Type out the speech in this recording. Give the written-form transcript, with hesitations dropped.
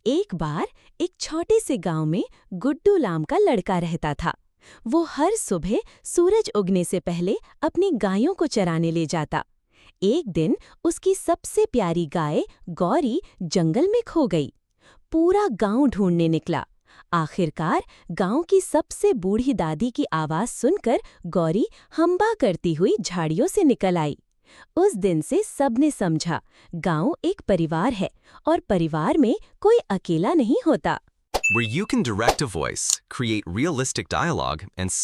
एक बार एक छोटे से गांव में गुड्डू नाम का लड़का रहता था। वो हर सुबह सूरज उगने से पहले अपनी गायों को चराने ले जाता। एक दिन उसकी सबसे प्यारी गाय गौरी जंगल में खो गई। पूरा गांव ढूंढने निकला। आखिरकार गांव की सबसे बूढ़ी दादी की आवाज सुनकर गौरी हंबा करती हुई झाड़ियों से निकल आई। उस दिन से सबने समझा, गांव एक परिवार है और परिवार में कोई अकेला नहीं होता। Where you can direct a voice, create realistic dialogue, and